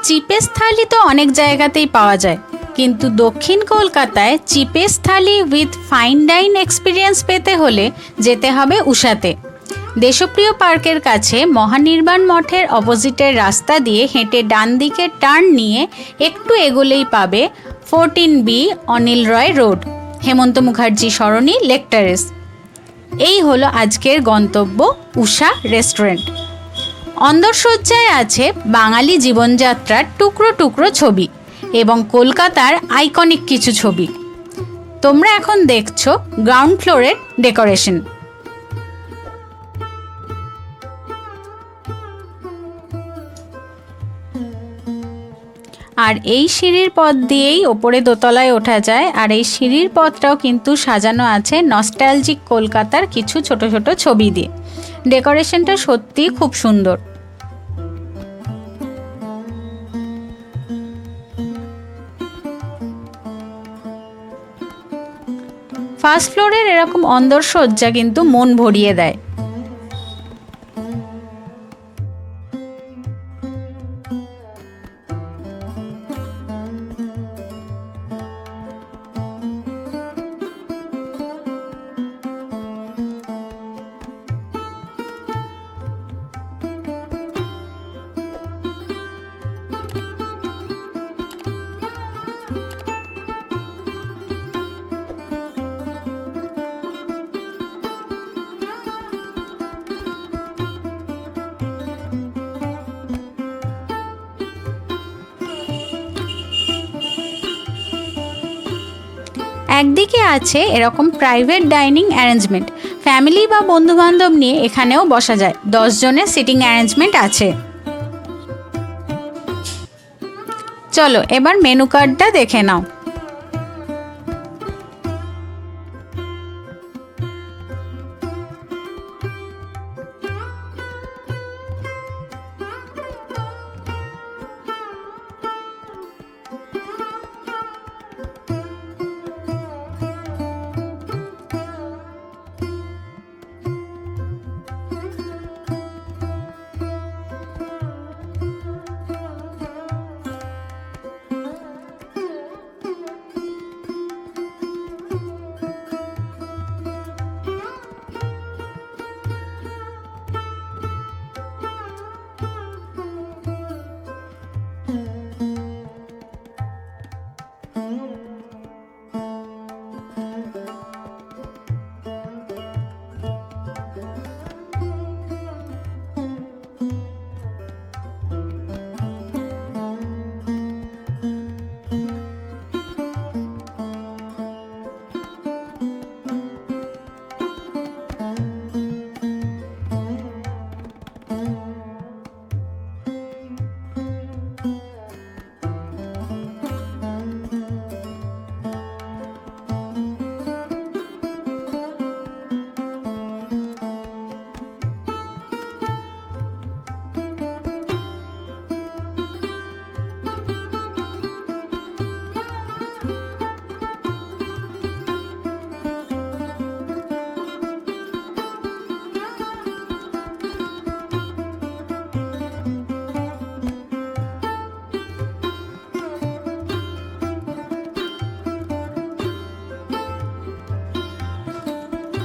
Cheapest থালি তো অনেক জায়গাতেই পাওয়া যায়, কিন্তু দক্ষিণ কলকাতায় cheapest thali with fine dine experience পেতে হলে যেতে হবে উষাতে। দেশপ্রিয় পার্কের কাছে মহানির্বাণ মঠের অপোজিটের রাস্তা দিয়ে হেঁটে ডান দিকে টার্ন নিয়ে একটু এগোলেই পাবে 14B অনিল রয় রোড, হেমন্ত মুখার্জি সরণি, লেক টেরেস। এই হলো আজকের গন্তব্য উষা রেস্টুরেন্ট। অন্দরসজ্জায় আছে বাঙালি জীবনযাত্রার টুকরো টুকরো ছবি এবং কলকাতার আইকনিক কিছু ছবি। তোমরা এখন দেখছো গ্রাউন্ড ফ্লোরের ডেকোরেশন। আর এই সিঁড়ির পথ দিয়েই ওপরে দোতলায় ওঠা যায়। আর এই সিঁড়ির পথটাও কিন্তু সাজানো আছে নস্টালজিক কলকাতার কিছু ছোট ছোট ছবি দিয়ে। ডেকোরেশনটা সত্যি খুব সুন্দর। ফার্স্ট ফ্লোরের এরকম অন্দরসজ্জা কিন্তু মন ভরিয়ে দেয়। একদিকে আছে এরকম প্রাইভেট ডাইনিং অ্যারেঞ্জমেন্ট, ফ্যামিলি বা বন্ধুবান্ধব নিয়ে এখানেও বসা যায়। 10 জনের সিটিং অ্যারেঞ্জমেন্ট আছে। চলো এবার মেনু কার্ডটা দেখে নাও।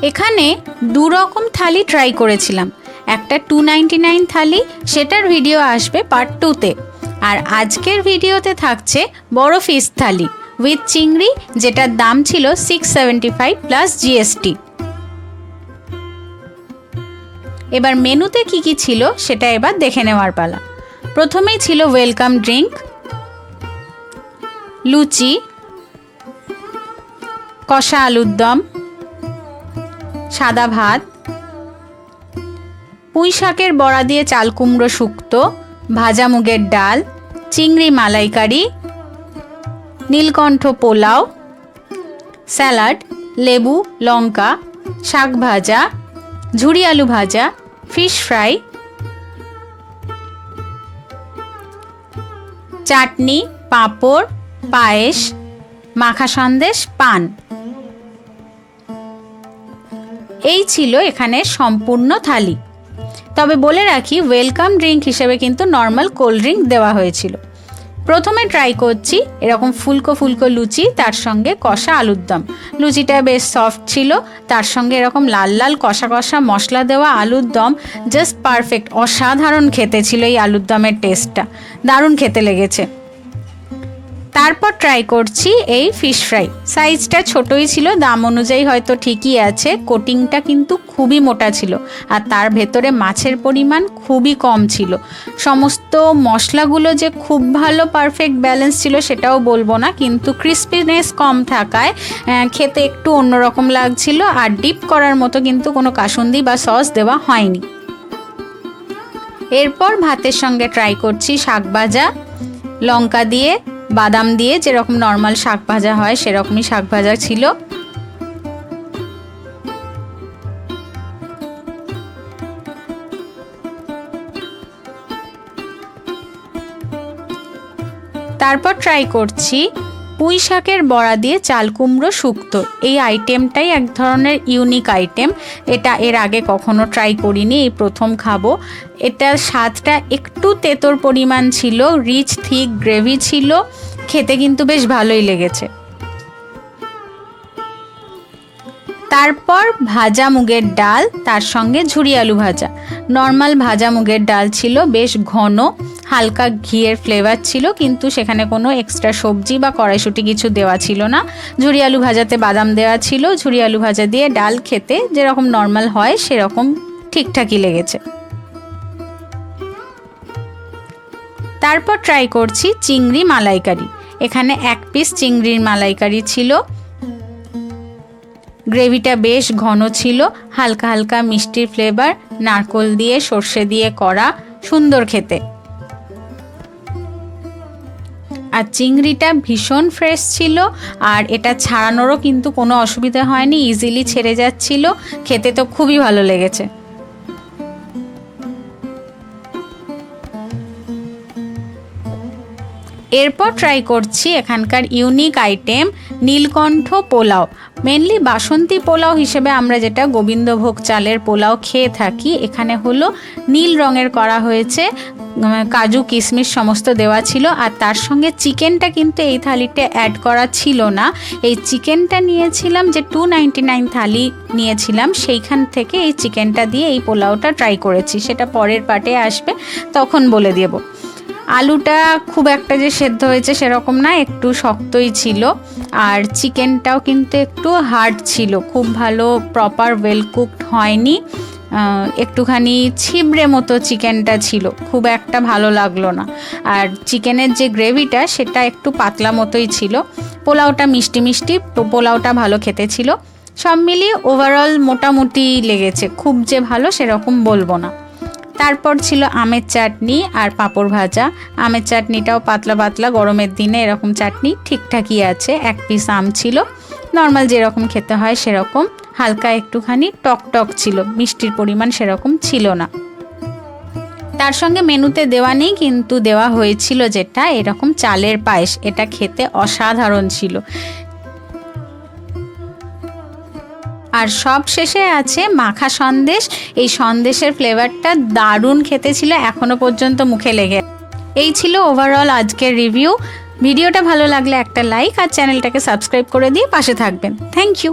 এখানে দু রকম থালি ট্রাই করেছিলাম। একটা 299 থালি, সেটার ভিডিও আসবে পার্ট 2তে। আর আজকের ভিডিওতে থাকছে বড় ফিশ থালি উইথ চিংড়ি, যেটার দাম ছিল 675 প্লাস জিএসটি। এবার মেনুতে কি কি ছিল সেটা এবার দেখে নেওয়ার পালা। প্রথমেই ছিল ওয়েলকাম ড্রিঙ্ক, লুচি, কষা আলুর দম, সাদা ভাত, পুঁই শাকের বড়া দিয়ে চাল কুমড়ো শুক্তো, ভাজা মুগের ডাল, চিংড়ি মালাইকারি, নীলকণ্ঠ পোলাও, স্যালাড, লেবু, লঙ্কা, শাক ভাজা, ঝুরি আলু ভাজা, ফিশ ফ্রাই, চাটনি, পাঁপড়, পায়েস, মাখা সন্দেশ, পান। এই ছিল এখানে সম্পূর্ণ থালি। তবে বলে রাখি, ওয়েলকাম ড্রিঙ্ক হিসেবে কিন্তু নর্মাল কোল্ড ড্রিঙ্ক দেওয়া হয়েছিল। প্রথমে ট্রাই করছি এরকম ফুলকো ফুলকো লুচি, তার সঙ্গে কষা আলুর দম। লুচিটা বেশ সফট ছিল, তার সঙ্গে এরকম লাল লাল কষা কষা মশলা দেওয়া আলুর দম, জাস্ট পারফেক্ট, অসাধারণ খেতে ছিল এই আলুর দমের টেস্টটা, দারুণ খেতে লেগেছে। তারপর ট্রাই করছি এই ফিশ ফ্রাই। সাইজটা ছোটই ছিল, দাম অনুযায়ী হয়তো ঠিকই আছে, কোটিংটা কিন্তু খুবই মোটা ছিল আর তার ভেতরে মাছের পরিমাণ খুবই কম ছিল। সমস্ত মশলাগুলো যে খুব ভালো পারফেক্ট ব্যালেন্স ছিল সেটাও বলবো না, কিন্তু ক্রিস্পিনেস কম থাকায় খেতে একটু অন্যরকম লাগছিল। আর ডিপ করার মতো কিন্তু কোনো কাসুন্দি বা সস দেওয়া হয়নি। এরপর ভাতের সঙ্গে ট্রাই করছি শাক ভাজা, লঙ্কা দিয়ে বাদাম দিয়ে, যেরকম নর্মাল শাক ভাজা হয় সেরকমই শাক ভাজা ছিল। তারপর ট্রাই করছি পুঁই শাকের বড়া দিয়ে চাল কুমড়ো শুক্তো। এই আইটেমটাই এক ধরনের ইউনিক আইটেম, এটা এর আগে কখনো ট্রাই করিনি, এই প্রথম খাবো। এটার স্বাদটা একটু তেতোর পরিমাণ ছিল, রিচ থিক গ্রেভি ছিল, খেতে কিন্তু বেশ ভালোই লেগেছে। তারপর ভাজা মুগের ডাল, তার সঙ্গে ঝুরি আলু ভাজা। নর্মাল ভাজা মুগের ডাল ছিল, বেশ ঘন, হালকা ঘিয়ের ফ্লেভার ছিল, কিন্তু সেখানে কোনো এক্সট্রা সবজি বা কড়াইশুঁটি কিছু দেওয়া ছিল না। ঝুরি আলু ভাজাতে বাদাম দেওয়া ছিল। ঝুরি আলু ভাজা দিয়ে ডাল খেতে যেরকম নর্মাল হয় সেরকম ঠিকঠাকই লেগেছে। তারপর ট্রাই করছি চিংড়ি মালাইকারি। এখানে 1 পিস চিংড়ির মালাইকারি ছিল, গ্রেভিটা বেশ ঘন ছিল, হালকা হালকা মিষ্টির ফ্লেভার, নারকোল দিয়ে সর্ষে দিয়ে করা, সুন্দর খেতে। আর চিংড়িটা ভীষণ ফ্রেশ ছিল, আর এটা ছাড়ানোরও কিন্তু কোনো অসুবিধা হয়নি, ইজিলি ছেড়ে যাচ্ছিল, খেতে তো খুবই ভালো লেগেছে। এরপর ট্রাই করছি এখানকার ইউনিক আইটেম নীলকণ্ঠ পোলাও। মেনলি বাসন্তী পোলাও হিসেবে আমরা যেটা গোবিন্দভোগ চালের পোলাও খেয়ে থাকি, এখানে হলো নীল রঙের করা হয়েছে, কাজু কিশমিশ সমস্ত দেওয়া ছিল। আর তার সঙ্গে চিকেনটা কিন্তু এই থালিতে অ্যাড করা ছিল না। এই চিকেনটা নিয়েছিলাম যে 299 থালি নিয়েছিলাম, সেইখান থেকে এই চিকেনটা দিয়ে এই পোলাওটা ট্রাই করেছি, সেটা পরের পার্টে আসবে, তখন বলে দেব। আলুটা খুব একটা যে সেদ্ধ হয়েছে সেরকম না, একটু শক্তই ছিল, আর চিকেনটাও কিন্তু একটু হার্ড ছিল, খুব ভালো প্রপার ওয়েল কুকড হয়নি, একটুখানি ছিবড়ে মতো চিকেনটা ছিল, খুব একটা ভালো লাগলো না। আর চিকেনের যে গ্রেভিটা সেটা একটু পাতলা মতোই ছিল। পোলাওটা মিষ্টি মিষ্টি, পোলাওটা ভালো খেতে ছিল। সব মিলিয়ে ওভারঅল মোটামুটি লেগেছে, খুব যে ভালো সেরকম বলবো না। তারপর ছিল আমের চাটনি আর পাঁপড় ভাজা। আমের চাটনিটাও পাতলা পাতলা, গরমের দিনে এরকম চাটনি ঠিকঠাকই আছে। 1 পিস আম ছিল, নর্মাল যেরকম খেতে হয় সেরকম, হালকা একটুখানি টক টক ছিল, মিষ্টির পরিমাণ সেরকম ছিল না। তার সঙ্গে মেনুতে দেওয়া নেই, কিন্তু দেওয়া হয়েছিল যেটা এরকম চালের পায়েস, এটা খেতে অসাধারণ ছিল। আর সব শেষে আছে মাখা সন্দেশ। এই সন্দেশের ফ্লেভারটা দারুণ খেতে ছিল, এখনো পর্যন্ত মুখে লেগে। এই ছিল ওভারঅল আজকের রিভিউ। ভিডিওটা ভালো লাগলে একটা লাইক আর চ্যানেলটাকে সাবস্ক্রাইব করে দিয়ে পাশে থাকবেন। Thank you.